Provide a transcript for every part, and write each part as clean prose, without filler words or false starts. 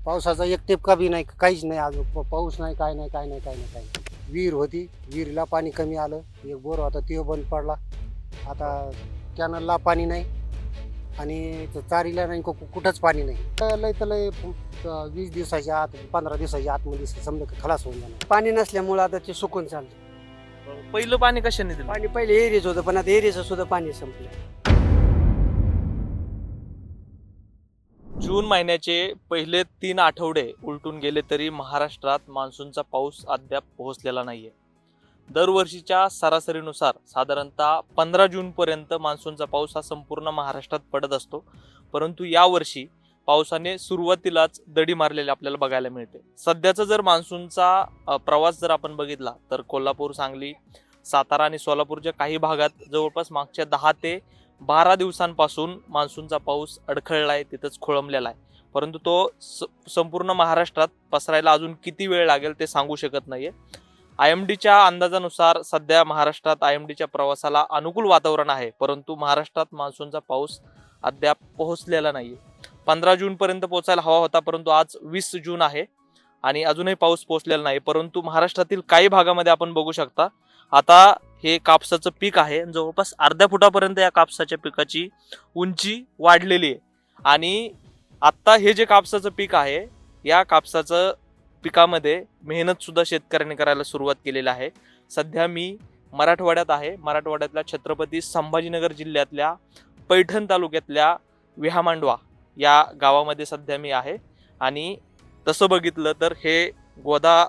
पावसाचा एक टिपका बी नाही, काहीच नाही. आज पाऊस नाही, काय नाही, काय नाही, काय नाही, काय नाही. विहीर होती, विहिरीला पाणी कमी आलं. एक बोर होता तो बंद पडला. आता कॅनलला पाणी नाही आणि चारीला नाही, कुठंच पाणी नाही. लय तर लय 20 दिवसाच्या आत, 15 दिवसाच्या आतमध्ये समजा खलास होऊन जाणार. पाणी नसल्यामुळे आता ते सुकून चालतं. पहिलं पाणी कशाने दिलं? पाणी पहिले एरियाच होतं, पण आता एरियाचं सुद्धा पाणी संपलं. जून महिन्याचे पहिले 3 आठवडे उलटून गेले तरी महाराष्ट्रात मान्सूनचा पाऊस अद्याप पोहोचलेला नाहीये. दरवर्षीच्या सरासरीनुसार साधारणतः 15 जूनपर्यंत मान्सूनचा पाऊस हा संपूर्ण महाराष्ट्रात पडत असतो, परंतु यावर्षी पावसाने सुरुवातीलाच दडी मारलेली आपल्याला बघायला मिळते. सध्याचा जर मान्सूनचा प्रवास जर आपण बघितला तर कोल्हापूर, सांगली, सातारा आणि सोलापूरच्या काही भागात जवळपास मागच्या 10 ते 12 दिवसांपासून मान्सूनचा पाऊस अडखळलाय, तिथंच खोळंबलेला आहे. परंतु तो संपूर्ण महाराष्ट्रात पसरायला अजून किती वेळ लागेल ते सांगू शकत नाहीये. IMDच्या अंदाजानुसार सध्या महाराष्ट्रात IMDच्या प्रवासाला अनुकूल वातावरण आहे, परंतु महाराष्ट्रात मान्सूनचा पाऊस अद्याप पोहोचलेला नाहीये. 15 जूनपर्यंत पोहोचायला हवा होता, परंतु आज 20 जून आहे आणि अजूनही पाऊस पोहोचलेला नाही. परंतु महाराष्ट्रातील काही भागामध्ये आपण बघू शकता आता हे कापसाचं पीक आहे. जवळपास अर्ध्या फुटापर्यंत या कापसाच्या पिकाची उंची वाढलेली आहे आणि आत्ता हे जे कापसाचं पीक आहे, या कापसाचं पिकामध्ये मेहनत सुद्धा शेतकऱ्यांनी करायला सुरुवात केलेली आहे. सध्या मी मराठवाड्यात आहे. मराठवाड्यातल्या छत्रपती संभाजीनगर जिल्ह्यातल्या पैठण तालुक्यातल्या विहामांडवा या गावामध्ये सध्या मी आहे आणि तसं बघितलं तर हे गोदा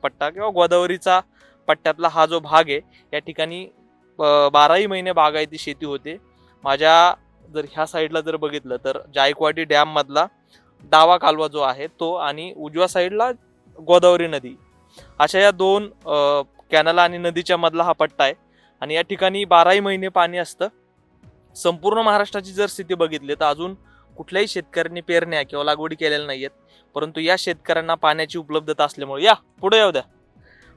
पट्टा किंवा गोदावरीचा पट्ट्यातला हा जो भाग आहे, या ठिकाणी 12ही महिने बागायती शेती होते. माझ्या जर ह्या साईडला जर बघितलं तर जायकवाडी डॅम मधला डावा कालवा जो आहे तो आणि उजव्या साईडला गोदावरी नदी, अशा या 2 कॅनल आणि नदीच्या मधला हा पट्टा आहे आणि या ठिकाणी 12ही महिने पाणी असतं. संपूर्ण महाराष्ट्राची जर स्थिती बघितली तर अजून कुठल्याही शेतकऱ्यांनी पेरण्या किंवा लागवडी केलेल्या नाहीयेत, परंतु या शेतकऱ्यांना पाण्याची उपलब्धता असल्यामुळे, या पुढे येऊ द्या,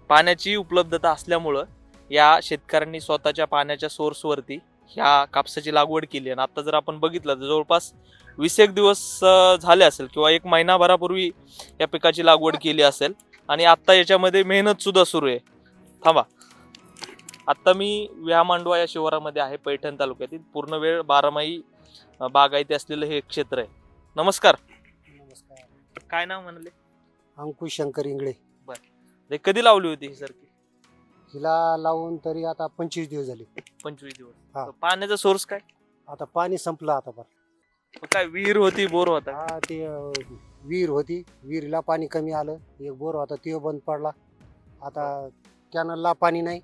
पाण्याची उपलब्धता असल्यामुळं या शेतकऱ्यांनी स्वतःच्या पाण्याच्या सोर्सवरती ह्या कापसाची लागवड केली. आणि आता जर आपण बघितलं तर जवळपास 20 दिवस झाले असेल किंवा 1 महिनाभरापूर्वी या पिकाची लागवड केली असेल आणि आता याच्यामध्ये मेहनत सुद्धा सुरू आहे. थांबा, आता मी विहामांडवा या शिवारामध्ये आहे, पैठण तालुक्यातील. पूर्ण वेळ 12माही बागायती असलेलं हे क्षेत्र आहे. नमस्कार. नमस्कार. काय नाव म्हणले? अंकुश शंकर इंगळे. हे कधी लावली होती ही सारखी? हिला लावून तरी आता 25 दिवस झाले. 25 दिवस. हा. तर पाण्याचा सोर्स काय? आता पाणी संपलं आता बरं. काय विहीर होती, बोर होता? हा, ते विहीर होती, विहिरीला पाणी कमी आलं. एक बोर होता तो बंद पडला. आता कॅनलला पाणी नाही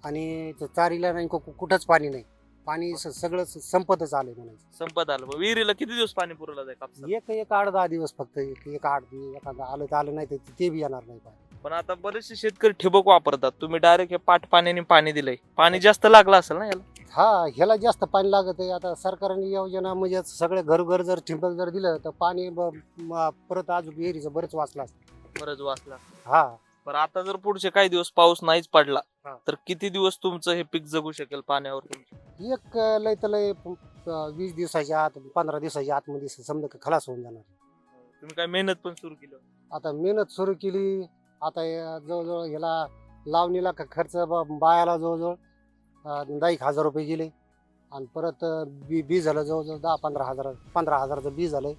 आणि चारीला नाही, कुठंच पाणी नाही. पाणी सगळं संपतच आलंय म्हणायचं. संपत आलं. मग विहिरीला किती दिवस पाणी पुरवलं जाईल कापसाला? एक 8-10 दिवस फक्त. एक 8 दिवस एखादा आलं तर आलं, नाही तर ते बी येणार नाही पाणी. पण आता बरेचसे शेतकरी ठिबक वापरतात. तुम्ही डायरेक्ट हे पाठ पाण्याने पाणी दिलंय. पाणी जास्त लागलं असेल ना याला? हा, ह्याला जास्त पाणी लागत आहे. आता सरकारने योजना म्हणजे सगळे घरोघर जर ठिबक जर दिलं तर पाणी परत अजून विहिरीचं बरंच वाचलं असतं. बरंच वाचला. हा. पण आता जर पुढचे काही दिवस पाऊस नाहीच पडला हा. तर किती दिवस तुमचं हे पीक जगू शकेल पाण्यावर तुमचं? एक लय तर लय 20 दिवसाच्या आत, 15 दिवसाच्या आतमध्ये समजा खलास होऊन जाणार. तुम्ही काय मेहनत पण सुरू केली? आता मेहनत सुरू केली. आता जवळजवळ ह्याला लावणीला खर्च बायाला जवळजवळ 10,000 रुपये गेले आणि परत बी झालं जवळजवळ 15 हजाराचं बी झालंय.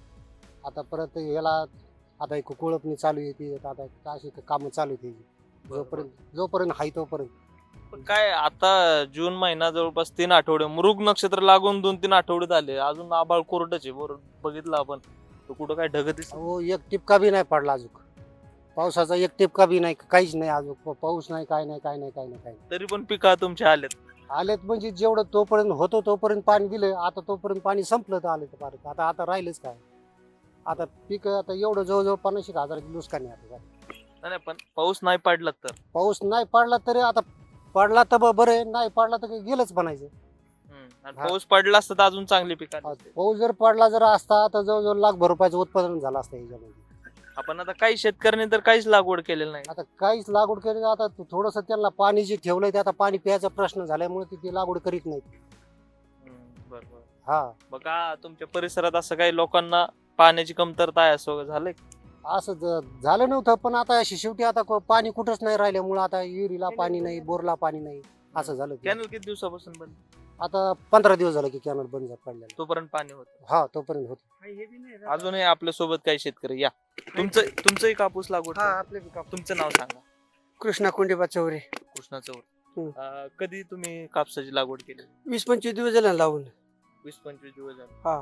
आता परत ह्याला आता एक कोळपणी चालू आहे. आता अशी कामं चालू आहे जोपर्यंत हाय तोपर्यंत. पण काय आता जून महिना जवळपास 3 आठवडे, मृग नक्षत्र लागून 2-3 आठवडे झाले, अजून आभाळ कोरडच आहे. बघितलं आपण तर कुठं काय ढग दिसत? हो, एक टिपका बी नाही पडला अजून. पावसाचा एक टिपका बी नाही, काहीच नाही अजून. पाऊस नाही, काय नाही, काय नाही, काय नाही, काय नाही. तरी पण पिका तुमच्या आलेत म्हणजे जेवढं तोपर्यंत होतो तोपर्यंत पाणी दिलं. आता तोपर्यंत पाणी संपलं तर आले तर परत. आता राहिलंच काय. आता पीक आता एवढं जवळजवळ 50,000 नुकसान आहे. नाही, पण पाऊस नाही पडला तर? पाऊस नाही पडला तरी आता पडला तर बरं आहे, नाही पडला तर गेलंच म्हणायचं. पाऊस पडला असता तर अजून चांगली पिका. पाऊस जर पडला जर असता तर जवळजवळ ₹1,00,000 रुपयाचं उत्पादन झालं असतं ह्याच्यामध्ये. आपण आता काही शेतकऱ्यांनी तर काहीच लागवड केलेलं नाही. आता काहीच लागवड केली. आता थोडस त्यांना पाणी जे ठेवलंय ते आता पाणी प्यायचा प्रश्न झाल्यामुळे ती लागवड करीत नाहीत. बरोबर. हा. बघा तुमच्या परिसरात असं काही लोकांना पाण्याची कमतरता आहे असं झालंय? असं झालं नव्हतं, पण आता शेवटी आता पाणी कुठंच नाही राहिल्यामुळं आता विहिरीला पाणी नाही, बोरला पाणी नाही, असं झालं ते. कॅनल किती दिवसापासून बंद? आता 15 दिवस झालं की कॅनल बंद पडलेला. तोपर्यंत पाणी होतं. हा, तोपर्यंत होत. अजूनही आपल्या सोबत काही शेतकरी या. तुमचंही कापूस लागवड हा आहे? आपले बी कापूस. तुमचं नाव सांगा. कृष्णा कुंडीबा चौरे. कृष्णा चौर. हम्म. कधी तुम्ही कापसाची लागवड केली? 20-25 दिवस झाले लावून. 20-25 दिवस झाले. हा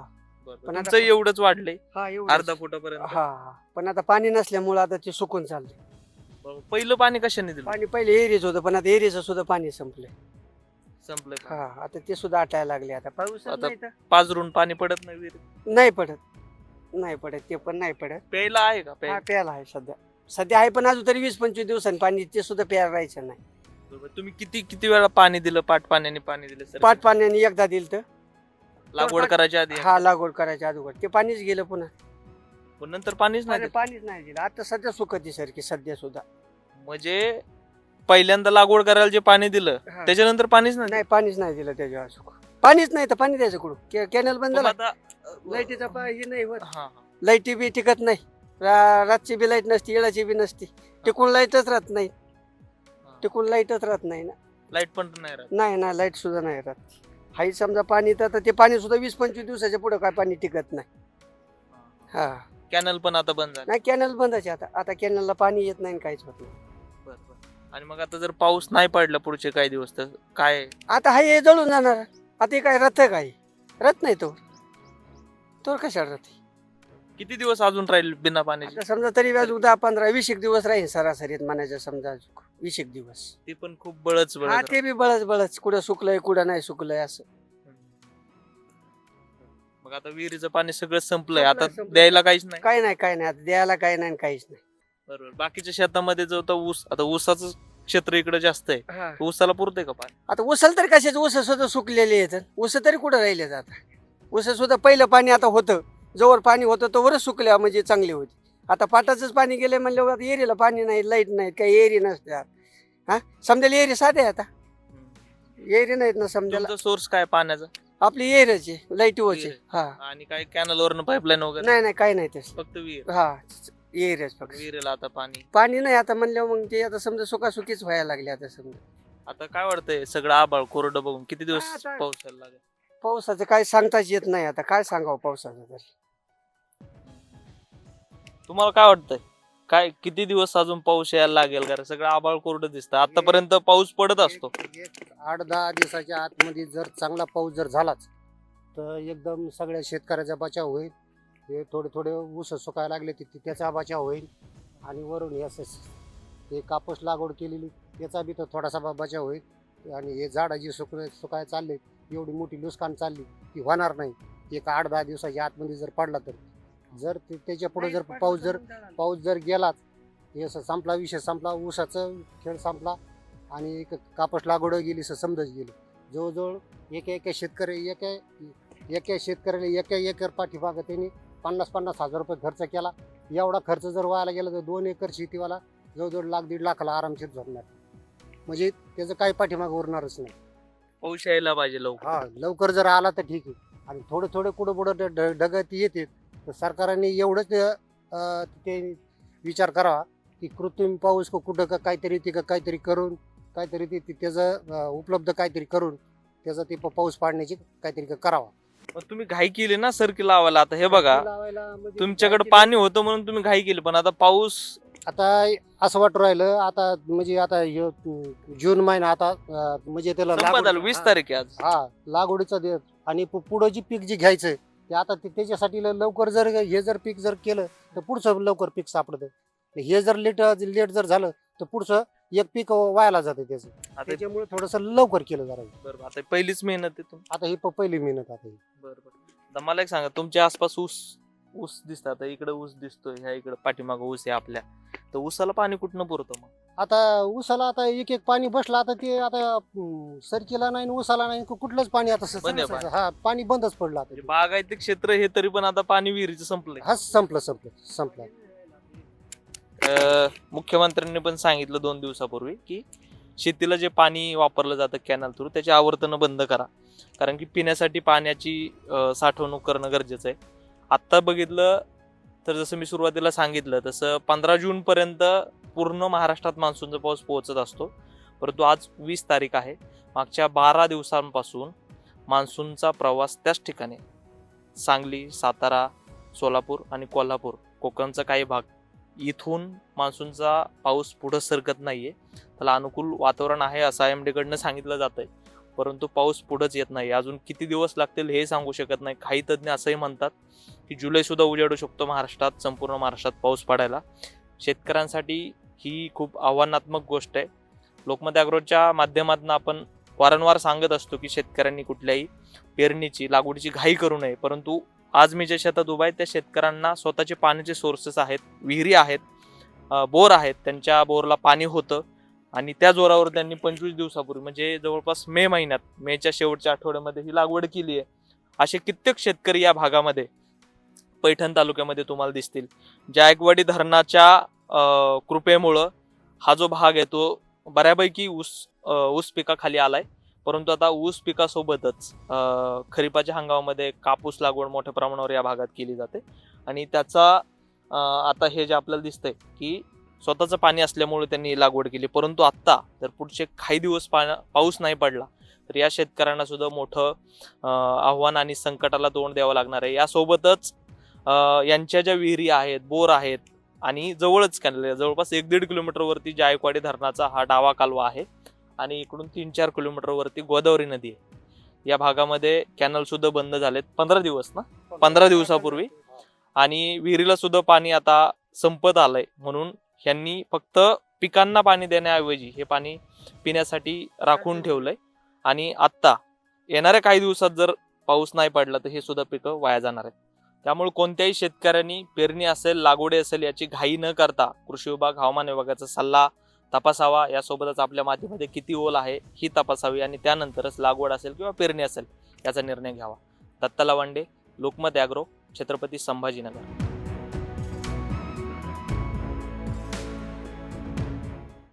बरं. पण आता- तुमचं एवढंच वाढलंय हा अर्धा फुटापर्यंत? हा पण आता पाणी नसल्यामुळे आता ते सुकून चालले. बरं. पहिलं पाणी कशाने दिलं? पाणी पहिले एरीच होतं, पण आता एरीचं सुद्धा पाणी संपलंय. संपलं का? हा आता ते सुद्धा आटायला लागले. आता पाऊस आता- नाही तर. पाजरून पाणी पडत नाही विहिरीत? नाही पडत ते पण नाही पडत. प्यायला आहे का? हा प्यायला? प्यायला आहे सध्या आहे, पण अजून तरी 20-25 दिवसांनी पाणी ते सुद्धा प्यायला राहायचं नाही. बरोबर. तुम्ही किती वेळा पाणी दिलं? पाट पाण्याने पाणी दिलं सर? पाट पाण्याने एकदा दिलं तर. लागवड करायच्या आधी? हा लागवड करायच्या अगोदर ते पाणीच गेलं पुन्हा. पण नंतर पाणीच नाही दिलं? पाणीच नाही दिलं. आता सध्या सुकती सारखी सध्या सुद्धा. म्हणजे पहिल्यांदा लागवड करायला जे पाणी दिलं हा. त्याच्यानंतर पाणीच नाही नाही पाणीच नाही दिलं त्याच्यावर सुक. पाणीच नाही तर पाणी द्यायचं कुठून? कॅनल बंद दिलं? झाला. मग लाईटीचा आता हे नाही होत. हा. लाईटी बी टिकत नाही. रातची बी लाईट नसती, येळाची बी नसती. टिकून लाईटच राहत नाही. टिकून लाईटच राहत नाही ना. लाईट पण नाही राहत. नाही ना, लाईट सुद्धा नाही राहत. हाई समजा पाणी तर आता ते पाणी सुद्धा 20-25 दिवसाच्या पुढे काय पाणी टिकत नाही. हा कॅनल पण आता बंद झालं. नाही कॅनल बंदच आहे आता कॅनलला पाणी येत नाही आणि काहीच होत नाही. आणि मग आता जर पाऊस नाही पडला पुढचे काही दिवस तर काय? आता हा हे जळून जाणार. आता हे काय रथ काय रथ नाही तो कशाला रथ? किती दिवस अजून राहील बिना पाण्याचे? आता समजा तरी अजून 10-15-20 दिवस राहील सरासरीत म्हणायचं समजा अजून 20 दिवस. ते पण खूप बळच हा बळच ते बी बळच कुठं सुकलंय कुठं नाही सुकलंय असं. मग आता विहिरीचं पाणी सगळं संपलंय, आता संपलंय. द्यायला काहीच नाही. काय नाही आता द्यायला काय नाही आणि काहीच नाही. बरोबर. बाकीच्या शेतामध्ये जो आता ऊस, आता ऊसाचं क्षेत्र इकडे जास्त आहे, ऊसाला पुरतंय का पाणी? आता उसाला तरी कशाच ऊस सुद्धा सुकलेले आहेत. ऊस तरी कुठं राहिले आता? ऊस सुद्धा पहिलं पाणी आता होतं, जोवर पाणी होतं तोवरच सुकल्या म्हणजे चांगली होती. आता पाटाचंच पाणी गेले म्हणल्यावर आता एरीला पाणी नाही, लाईट नाही, काही एरी नसतात. हा समजायला एरी साधे आहे आता. एरी नाहीत ना समजायला. तुमचा सोर्स काय पाण्याचा? आपली एरीची लाईटीवरची. विहीर. हा आणि काय कॅनल वरनं पाईपलाईन वगैरे? नाही काही नाही तसं. फक्त विहीर. हा एरीच फक्त. विहिरीला आता पाणी नाही आता म्हणल्यावर मग ते आता समजा सुकासुकीच व्हायला लागले आता समजा. आता काय वाटतंय सगळं आबाळ कोरडं बघून किती दिवस आता- पाऊस यायला लागेल? पावसाचं काय सांगताच येत नाही आता. काय सांगावं पावसाचं तरी. तुम्हाला काय वाटतंय काय किती दिवस अजून पाऊस यायला लागेल? कारण सगळं आबाळ कोरडं दिसतं. आतापर्यंत पाऊस पडत असतो. 8-10 दिवसाच्या आतमध्ये जर चांगला पाऊस जर झालाच तर एकदम सगळ्या शेतकऱ्याचा बचाव होईल. हे थोडे ऊस सुकायला लागले त्याचा बचाव होईल. आणि वरून हे असं हे कापूस लागवड केलेली त्याचा बी तो थोडासा बचाव होईल. आणि हे झाडं जी सुकाय चालले, एवढी मोठी नुकसान चालली ती होणार नाही. एक 8-10 दिवसाच्या आतमध्ये जर पडला तर जर त्याच्या पुढे जर पाऊस जर गेलाच हे असं संपला, विषय संपला, ऊसाचं खेळ संपला आणि कापूस लागवड गेली समजच गेली. जवळजवळ एका शेतकऱ्याला एका एकर पाठीमागं त्यांनी 50-50 हजार रुपये खर्च केला. एवढा खर्च जर व्हायला गेला तर 2 एकर शेतीवाला जवळजवळ 1-1.5 लाखाला आरामशीर झोपणार. म्हणजे त्याचं काही पाठीमागं उरणारच नाही. पाऊस यायला पाहिजे लवकर. हा लवकर जर आला तर ठीक आहे. आणि थोडे कुठं ढगत येते तर सरकारने एवढंच ते विचार करावा की कृत्रिम पाऊस कुठं काहीतरी करून त्याचं उपलब्ध काहीतरी करून त्याचा ते पाऊस पाडण्याची काहीतरी करावा. पण तुम्ही घाई केली ना सर्की लावायला. आता हे बघा म्हणजे तुमच्याकडे पाणी होतं म्हणून तुम्ही घाई केली, पण आता पाऊस आता असं वाटू राहिलं आता म्हणजे आता जून महिना आता म्हणजे त्याला संपत आलं. 20 तारीख आहे आज. हा लागवडीचा दिवस आणि पुढं जी पीक जे घ्यायचं ते आता त्याच्यासाठी लवकर जर हे जर पीक जर केलं तर पुढचं लवकर पीक सापडतं. हे जर लेट जर झालं तर पुढचं एक पीक व्हायला जातं त्याचं. त्याच्यामुळे थोडंसं लवकर केलं जरा. बरोबर. आता पहिलीच मेहनत आहे तुमची. आता ही पहिली मेहनत आता ही. बरोबर. आता मला एक सांगा, तुमच्या आसपास ऊस दिसतात. आता इकडे ऊस दिसतोय, ह्या इकडे पाठीमागं ऊस आहे आपल्या, तर ऊसाला पाणी कुठनं पुरतं मग? आता ऊसाला आता एक पाणी बसलं आता ते आता सरकीला नाही ऊसाला नाही कुठलंच पाणी आता बंद आहे पाणी. हा पाणी बंदच पडलं आता. म्हणजे बागायती क्षेत्र हे तरी पण आता पाणी विहिरीचं संपलंय. हा संपलं. मुख्यमंत्र्यांनी पण सांगितलं 2 दिवसापूर्वी की शेतीला जे पाणी वापरलं जातं कॅनल थ्रू त्याची आवर्तनं बंद करा, कारण की पिण्यासाठी पाण्याची साठवणूक करणं गरजेचं आहे. आत्ता बघितलं तर जसं मी सुरुवातीला सांगितलं तसं 15 जूनपर्यंत पूर्ण महाराष्ट्रात मान्सूनचा पाऊस पोहोचत असतो. परंतु आज 20 तारीख आहे. मागच्या 12 दिवसांपासून मान्सूनचा प्रवास त्याच ठिकाणी सांगली, सातारा, सोलापूर आणि कोल्हापूर, कोकणचा काही भाग, इथून मान्सूनचा पाऊस पुढं सरकत नाहीये. त्याला अनुकूल वातावरण आहे असं IMD कडनं सांगितलं जातंय, परंतु पाऊस पुढंच येत नाही. अजून किती दिवस लागतील हे सांगू शकत नाही. काही तज्ज्ञ असंही म्हणतात की जुलै सुद्धा उजाडू शकतो महाराष्ट्रात, संपूर्ण महाराष्ट्रात पाऊस पडायला. शेतकऱ्यांसाठी ही खूप आव्हानात्मक गोष्ट आहे. लोकमत ॲग्रोच्या माध्यमातून आपण वारंवार सांगत असतो की शेतकऱ्यांनी कुठल्याही पेरणीची, लागवडीची घाई करू नये. परंतु आज मी ज्या शेतात उभा आहे त्या शेतकऱ्यांना स्वतःचे पाण्याचे सोर्सेस आहेत, विहिरी आहेत, बोर आहेत. त्यांच्या बोरला पाणी होतं आणि त्या जोरावर त्यांनी 25 दिवसापूर्वी म्हणजे जवळपास मेच्या शेवटच्या आठवड्यामध्ये ही लागवड केली आहे. असे कित्येक शेतकरी या भागामध्ये, पैठण तालुक्यामध्ये तुम्हाला दिसतील. जायकवाडी धरणाच्या कृपेमुळं हा जो भाग आहे तो बऱ्यापैकी ऊस पिकाखाली आलाय. परंतु आता ऊस पिकासोबतच खरीपाच्या हंगामामध्ये कापूस लागवड मोठ्या प्रमाणावर या भागात केली जाते आणि त्याचा आता हे जे आपल्याला दिसतंय की स्वतःचं पाणी असल्यामुळे त्यांनी लागवड केली. परंतु आत्ता जर पुढचे काही दिवस पाऊस नाही पडला तर या शेतकऱ्यांना सुद्धा मोठं आव्हान आणि संकटाला तोंड द्यावं लागणार आहे. यासोबतच यांच्या ज्या विहिरी आहेत, बोर आहेत आणि जवळपास 1-1.5 किलोमीटरवरती जायकवाडी धरणाचा हा डावा कालवा आहे आणि इकडून 3-4 किलोमीटरवरती गोदावरी नदी आहे. या भागामध्ये कॅनल सुद्धा बंद झालेत 15 दिवसापूर्वी आणि विहिरीला सुद्धा पाणी आता संपत आलंय. म्हणून यांनी फक्त पिकांना पाणी देण्याऐवजी हे पाणी पिण्यासाठी राखून ठेवलंय आणि आत्ता येणाऱ्या काही दिवसात जर पाऊस नाही पडला तर हे सुद्धा पिकं वाया जाणार आहेत. त्यामुळे कोणत्याही शेतकऱ्यांनी पेरणी असेल, लागवडी असेल याची घाई न करता कृषी विभाग, हवामान विभागाचा सल्ला तपासावा. यासोबतच आपल्या मातीमध्ये किती ओल आहे ही तपासावी आणि त्यानंतरच लागवड असेल किंवा पेरणी असेल याचा निर्णय घ्यावा. दत्ता लवांडे, लोकमत ॲग्रो, छत्रपती संभाजीनगर.